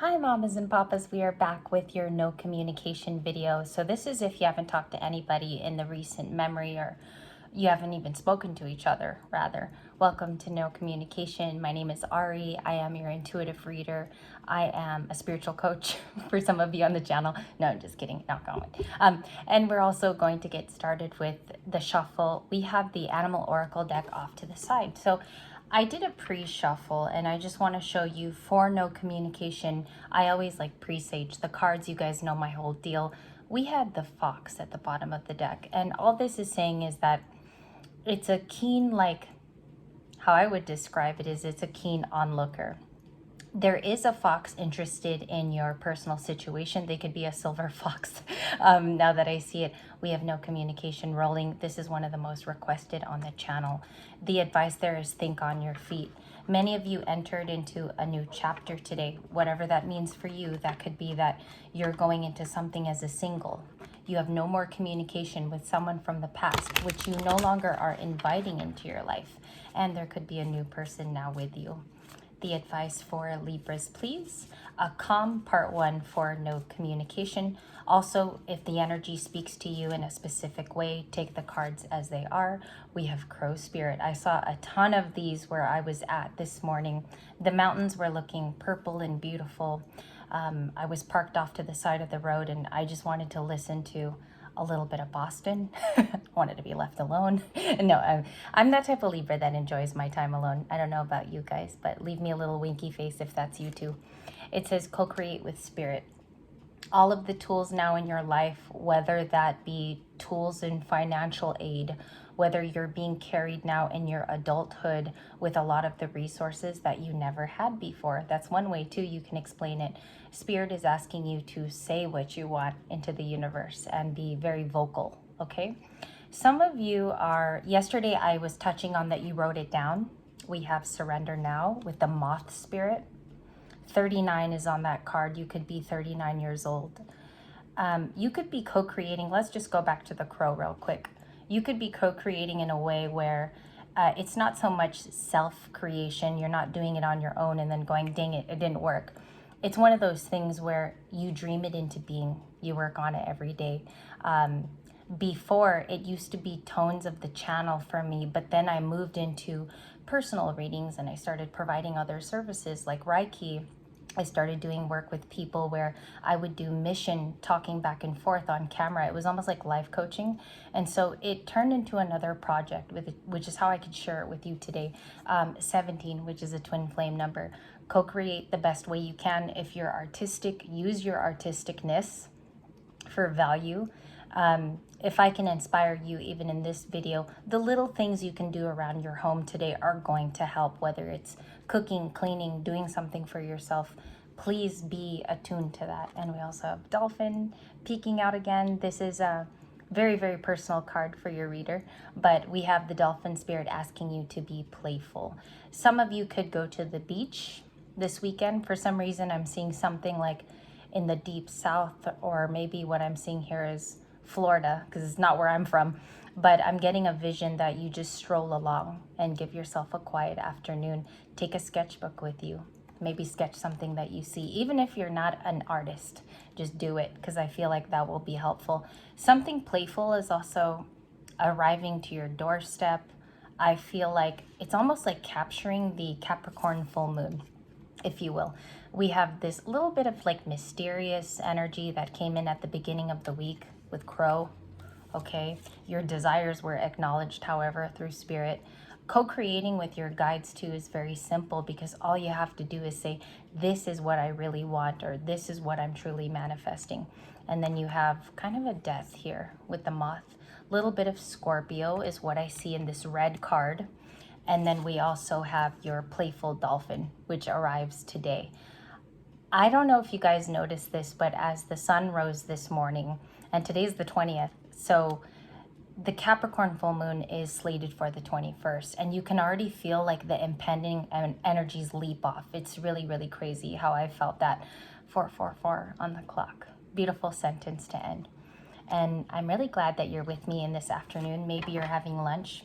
Hi mamas and papas, we are back with your no communication video. So this is if you haven't talked to anybody in the recent memory, or you haven't even spoken to each other, rather. Welcome to No Communication. My name is Ari. I am your intuitive reader. I am a spiritual coach for some of you on the channel. No, I'm just kidding, not going. And we're also going to get started with the shuffle. We have the Animal Oracle deck off to the side. So I did a pre-shuffle and I just want to show you for no communication. I always like presage the cards. You guys know my whole deal. We had the fox at the bottom of the deck, and all this is saying is that it's a keen, like how I would describe it is it's a keen onlooker. There is a fox interested in your personal situation. They could be a silver fox. Now that I see it, we have no communication rolling. This is one of the most requested on the channel. The advice there is think on your feet. Many of you entered into a new chapter today. Whatever that means for you, that could be that you're going into something as a single. You have no more communication with someone from the past, which you no longer are inviting into your life. And there could be a new person now with you. The advice for Libras, please. A calm part 1 for no communication. Also, if the energy speaks to you in a specific way, take the cards as they are. We have Crow Spirit. I saw a ton of these where I was at this morning. The mountains were looking purple and beautiful. I was parked off to the side of the road and I just wanted to listen to a little bit of Boston. Wanted to be left alone. No, I'm that type of Libra that enjoys my time alone. I don't know about you guys, but leave me a little winky face if that's you too. It says co-create with spirit. All of the tools now in your life, whether that be tools in financial aid, whether you're being carried now in your adulthood with a lot of the resources that you never had before. That's one way too you can explain it. Spirit is asking you to say what you want into the universe and be very vocal, okay? Some of you are, yesterday I was touching on that you wrote it down. We have surrender now with the moth spirit. 39 is on that card. You could be 39 years old. You could be co-creating. Let's just go back to the crow real quick. You could be co-creating in a way where it's not so much self-creation. You're not doing it on your own and then going, dang it, it didn't work. It's one of those things where you dream it into being. You work on it every day. Before, it used to be tones of the channel for me, but then I moved into personal readings and I started providing other services like Reiki. I started doing work with people where I would do mission talking back and forth on camera. It was almost like life coaching. And so it turned into another project, which is how I could share it with you today. 17, which is a twin flame number. Co-create the best way you can. If you're artistic, use your artisticness for value. If I can inspire you even in this video, the little things you can do around your home today are going to help, whether it's cooking, cleaning, doing something for yourself. Please be attuned to that. And we also have Dolphin peeking out again. This is a very, very personal card for your reader, but we have the Dolphin Spirit asking you to be playful. Some of you could go to the beach this weekend. For some reason, I'm seeing something like in the deep south, or maybe what I'm seeing here is Florida, because it's not where I'm from, but I'm getting a vision that you just stroll along and give yourself a quiet afternoon. Take a sketchbook with you. Maybe sketch something that you see. Even if you're not an artist, just do it, because I feel like that will be helpful. Something playful is also arriving to your doorstep. I feel like it's almost like capturing the Capricorn full moon, if you will. We have this little bit of like mysterious energy that came in at the beginning of the week with Crow, okay? Your desires were acknowledged, however, through spirit. Co-creating with your guides too is very simple, because all you have to do is say, this is what I really want, or this is what I'm truly manifesting. And then you have kind of a death here with the moth. Little bit of Scorpio is what I see in this red card. And then we also have your playful dolphin, which arrives today. I don't know if you guys noticed this, but as the sun rose this morning, and today's the 20th, so the Capricorn full moon is slated for the 21st, and you can already feel like the impending energies leap off. It's really, really crazy how I felt that 444 on the clock. Beautiful sentence to end. And I'm really glad that you're with me in this afternoon. Maybe you're having lunch,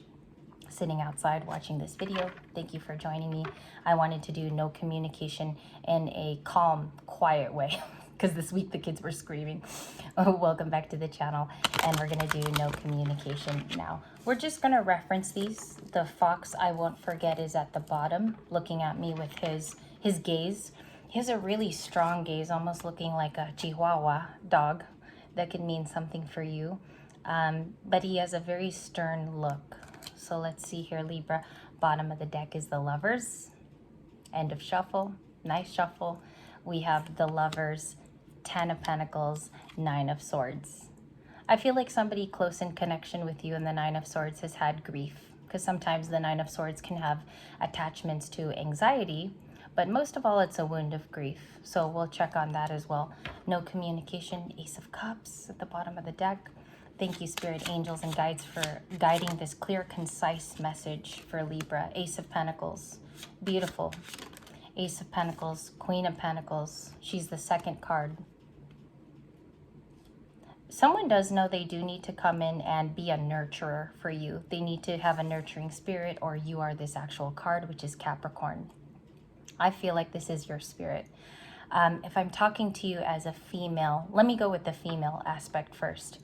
sitting outside watching this video. Thank you for joining me. I wanted to do no communication in a calm, quiet way because this week the kids were screaming. Oh, welcome back to the channel. And we're going to do no communication now. We're just going to reference these. The fox, I won't forget, is at the bottom looking at me with his gaze. He has a really strong gaze, almost looking like a Chihuahua dog. That could mean something for you. But he has a very stern look. So let's see here, Libra. Bottom of the deck is the Lovers. End of shuffle. Nice shuffle. We have the Lovers, 10 of Pentacles, 9 of Swords. I feel like somebody close in connection with you in the 9 of Swords has had grief, because sometimes the 9 of Swords can have attachments to anxiety, but most of all it's a wound of grief. So we'll check on that as well. No communication, Ace of Cups at the bottom of the deck. Thank you, Spirit, Angels, and Guides for guiding this clear, concise message for Libra. Ace of Pentacles, beautiful. Ace of Pentacles, Queen of Pentacles. She's the second card. Someone does know they do need to come in and be a nurturer for you. They need to have a nurturing spirit, or you are this actual card, which is Capricorn. I feel like this is your spirit. If I'm talking to you as a female, let me go with the female aspect first.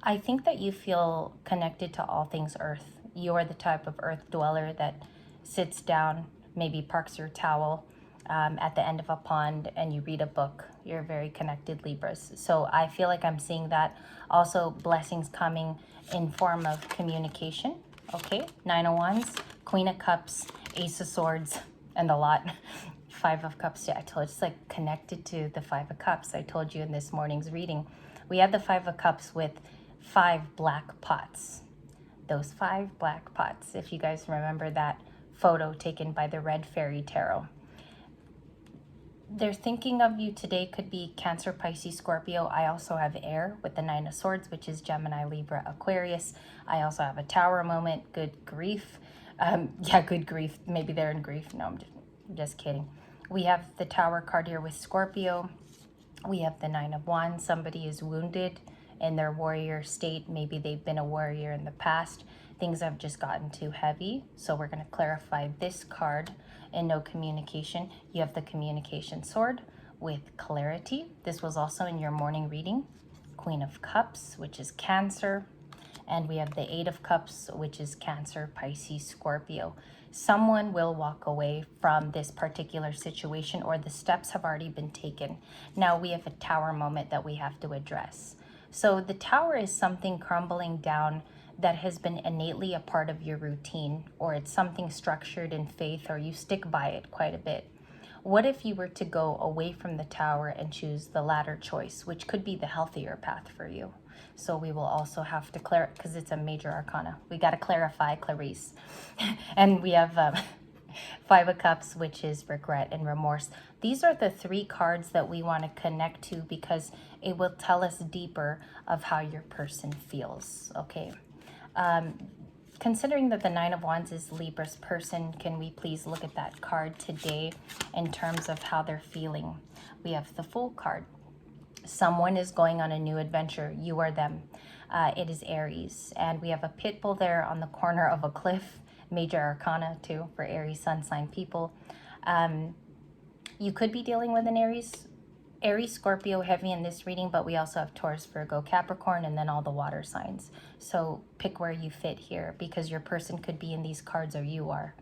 I think that you feel connected to all things earth. You are the type of earth dweller that sits down, maybe parks your towel at the end of a pond and you read a book. You're very connected, Libras. So I feel like I'm seeing that. Also, blessings coming in form of communication. Okay, 9 of Wands, Queen of Cups, Ace of Swords, and a lot. 5 of Cups. Yeah, I told you, it's like connected to the 5 of Cups. I told you in this morning's reading. We had the 5 of Cups with 5 black pots. Those 5 black pots, if you guys remember that photo taken by the Red Fairy Tarot. They're thinking of you today, could be Cancer, Pisces, Scorpio. I also have air with the 9 of Swords, which is Gemini, Libra, Aquarius. I also have a Tower moment. Good grief. Yeah, good grief. Maybe they're in grief. No, I'm just kidding. We have the Tower card here with Scorpio. We have the 9 of Wands. Somebody is wounded in their warrior state. Maybe they've been a warrior in the past. Things have just gotten too heavy. So we're going to clarify this card in no communication. You have the communication sword with clarity. This was also in your morning reading. Queen of Cups, which is Cancer. And we have the 8 of Cups, which is Cancer, Pisces, Scorpio. Someone will walk away from this particular situation, or the steps have already been taken. Now we have a Tower moment that we have to address. So the Tower is something crumbling down that has been innately a part of your routine, or it's something structured in faith, or you stick by it quite a bit. What if you were to go away from the Tower and choose the latter choice, which could be the healthier path for you? So we will also have to clarify, because it's a major arcana. We got to clarify, Clarice. And we have 5 of Cups, which is regret and remorse. These are the 3 cards that we want to connect to, because it will tell us deeper of how your person feels, okay? Considering that the 9 of Wands is Libra's person, can we please look at that card today in terms of how they're feeling? We have the Fool card. Someone is going on a new adventure. You are them. It is Aries. And we have a pit bull there on the corner of a cliff. Major arcana too for Aries sun sign people. You could be dealing with an Aries, Scorpio heavy in this reading, but we also have Taurus, Virgo, Capricorn, and then all the water signs. So pick where you fit here, because your person could be in these cards, or you are.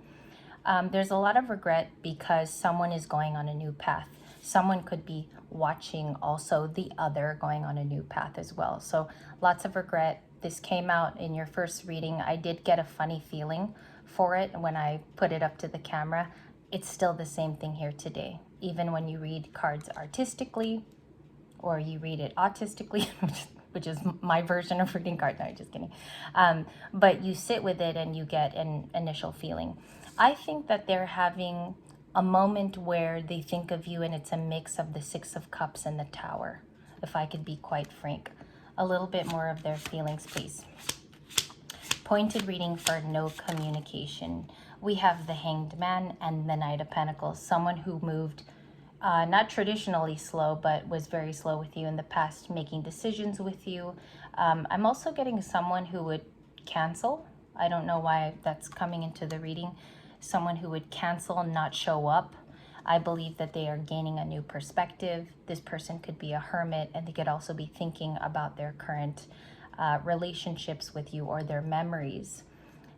There's a lot of regret because someone is going on a new path. Someone could be watching also the other going on a new path as well. So lots of regret. This came out in your first reading. I did get a funny feeling for it when I put it up to the camera. It's still the same thing here today. Even when you read cards artistically, or you read it autistically, which is my version of reading cards. No, just kidding. But you sit with it and you get an initial feeling. I think that they're having a moment where they think of you, and it's a mix of the 6 of Cups and the Tower, if I could be quite frank. A little bit more of their feelings, please. Pointed reading for no communication. We have the Hanged Man and the Knight of Pentacles. Someone who moved not traditionally slow, but was very slow with you in the past, making decisions with you. I'm also getting someone who would cancel. I don't know why that's coming into the reading. Someone who would cancel and not show up. I believe that they are gaining a new perspective. This person could be a hermit, and they could also be thinking about their current relationships with you or their memories.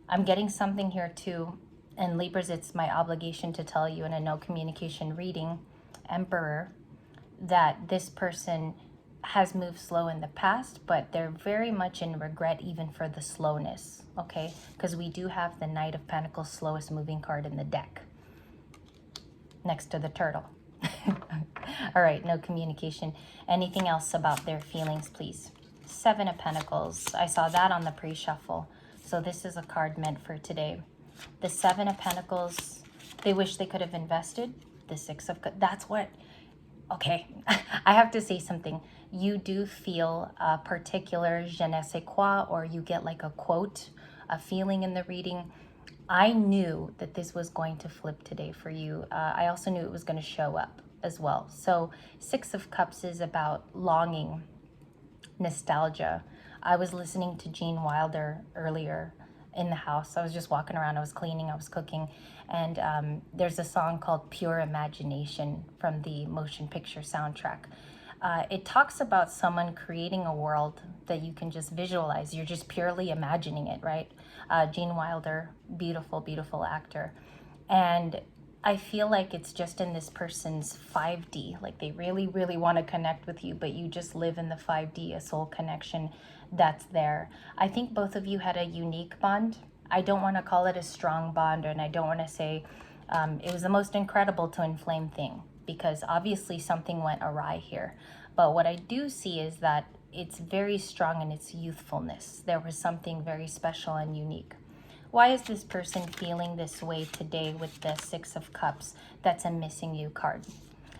I'm getting something here too. And Libras, it's my obligation to tell you in a no communication reading, Emperor, that this person has moved slow in the past, but they're very much in regret even for the slowness, okay? Because we do have the Knight of Pentacles, slowest moving card in the deck, next to the turtle. All right, no communication. Anything else about their feelings, please? Seven of Pentacles. I saw that on the pre-shuffle. So this is a card meant for today. The Seven of Pentacles, they wish they could have invested. The Six of, that's what, okay, I have to say something. You do feel a particular je ne sais quoi, or you get like a quote, a feeling in the reading. I knew that this was going to flip today for you. I also knew it was going to show up as well. So Six of Cups is about longing, nostalgia. I was listening to Gene Wilder earlier in the house. I was just walking around, I was cleaning, I was cooking, and there's a song called Pure Imagination from the motion picture soundtrack. It talks about someone creating a world that you can just visualize. You're just purely imagining it, right? Gene Wilder, beautiful, beautiful actor. And I feel like it's just in this person's 5D. Like they really, really want to connect with you, but you just live in the 5D, a soul connection that's there. I think both of you had a unique bond. I don't want to call it a strong bond, and I don't want to say it was the most incredible to inflame thing, because obviously something went awry here. But what I do see is that it's very strong in its youthfulness. There was something very special and unique. Why is this person feeling this way today with the Six of Cups? That's a missing you card.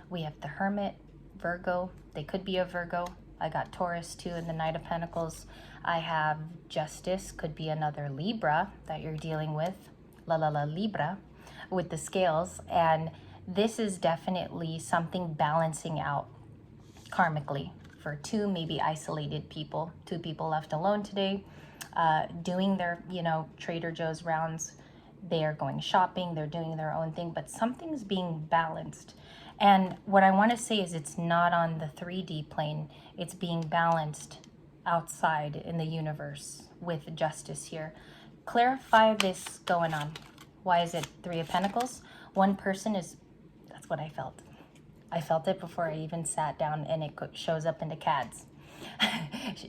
We have the Hermit, Virgo. They could be a Virgo. I got Taurus too in the Knight of Pentacles. I have Justice, could be another Libra that you're dealing with. Libra, with the scales. And this is definitely something balancing out karmically for two maybe isolated people. Two people left alone today. Doing their, Trader Joe's rounds. They are going shopping, they're doing their own thing, but something's being balanced. And what I want to say is it's not on the 3D plane, it's being balanced outside in the universe with justice here. Clarify this going on. Why is it Three of Pentacles? One person is, that's what I felt. I felt it before I even sat down, and it shows up in the CADs.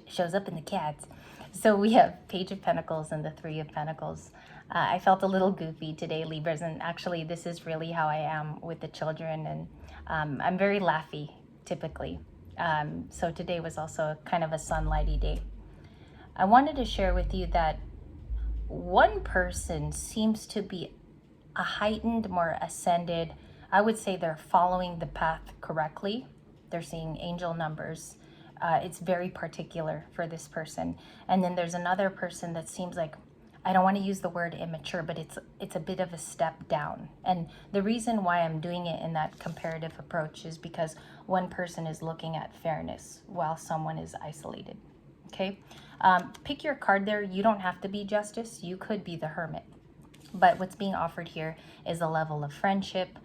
Shows up in the CADs. So we have Page of Pentacles and the Three of Pentacles. I felt a little goofy today, Libras, and actually this is really how I am with the children, and I'm very laughy typically. So today was also kind of a sunlighty day. I wanted to share with you that one person seems to be a heightened, more ascended. I would say they're following the path correctly. They're seeing angel numbers. It's very particular for this person. And then there's another person that seems like, I don't want to use the word immature, but it's a bit of a step down. And the reason why I'm doing it in that comparative approach is because one person is looking at fairness while someone is isolated. Okay? Pick your card there. You don't have to be Justice. You could be the Hermit. But what's being offered here is a level of friendship.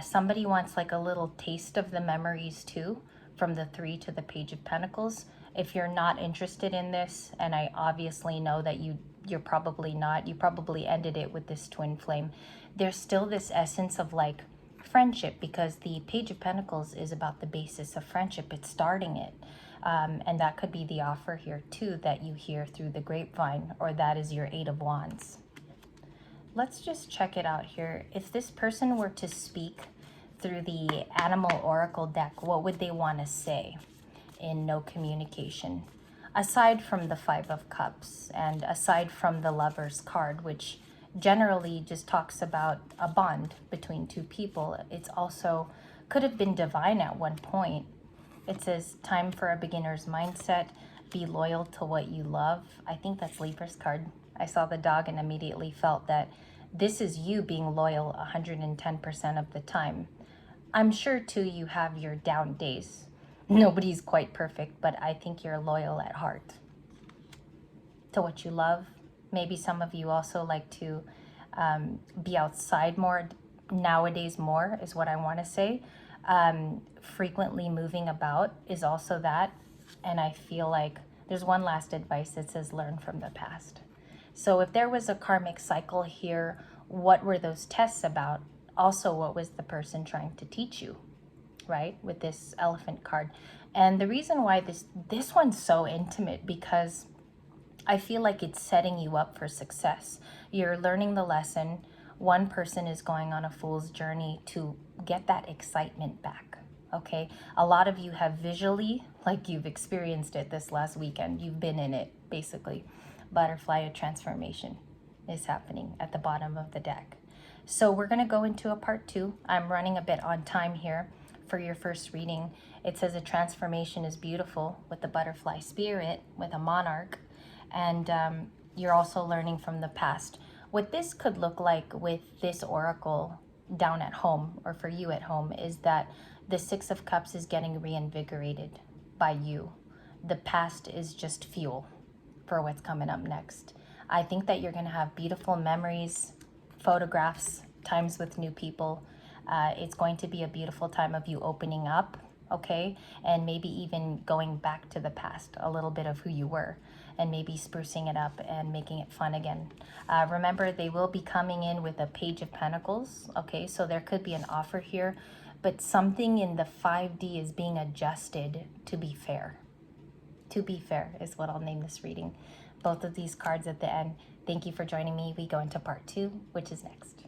Somebody wants like a little taste of the memories too, from the Three to the Page of Pentacles. If you're not interested in this, and I obviously know that you're probably not, you probably ended it with this twin flame, there's still this essence of like friendship, because the Page of Pentacles is about the basis of friendship. It's starting it. And that could be the offer here too, that you hear through the grapevine, or that is your Eight of Wands. Let's just check it out here. If this person were to speak through the Animal Oracle deck, what would they want to say in no communication? Aside from the Five of Cups, and aside from the Lover's card, which generally just talks about a bond between two people, it's also could have been divine at one point. It says, time for a beginner's mindset, be loyal to what you love. I think that's Libra's card. I saw the dog and immediately felt that this is you being loyal 110% of the time. I'm sure too you have your down days. Nobody's quite perfect, but I think you're loyal at heart to what you love. Maybe some of you also like to be outside more, nowadays more is what I want to say. Frequently moving about is also that. And I feel like there's one last advice that says learn from the past. So if there was a karmic cycle here, what were those tests about? Also, what was the person trying to teach you, right? With this elephant card. And the reason why this one's so intimate, because I feel like it's setting you up for success. You're learning the lesson. One person is going on a fool's journey to get that excitement back. Okay, a lot of you have visually, like you've experienced it this last weekend. You've been in it, basically. Butterfly transformation is happening at the bottom of the deck. So we're going to go into a part 2. I'm running a bit on time here for your first reading. It says a transformation is beautiful with the butterfly spirit, with a monarch. And you're also learning from the past. What this could look like with this oracle down at home, or for you at home, is that the Six of Cups is getting reinvigorated by you. The past is just fuel for what's coming up next. I think that you're going to have beautiful memories, photographs, times with new people. It's going to be a beautiful time of you opening up, okay? And maybe even going back to the past, a little bit of who you were, and maybe sprucing it up and making it fun again. Remember, they will be coming in with a Page of Pentacles, okay? So there could be an offer here, but something in the 5D is being adjusted to be fair. To be fair is what I'll name this reading. Both of these cards at the end. Thank you for joining me. We go into part 2, which is next.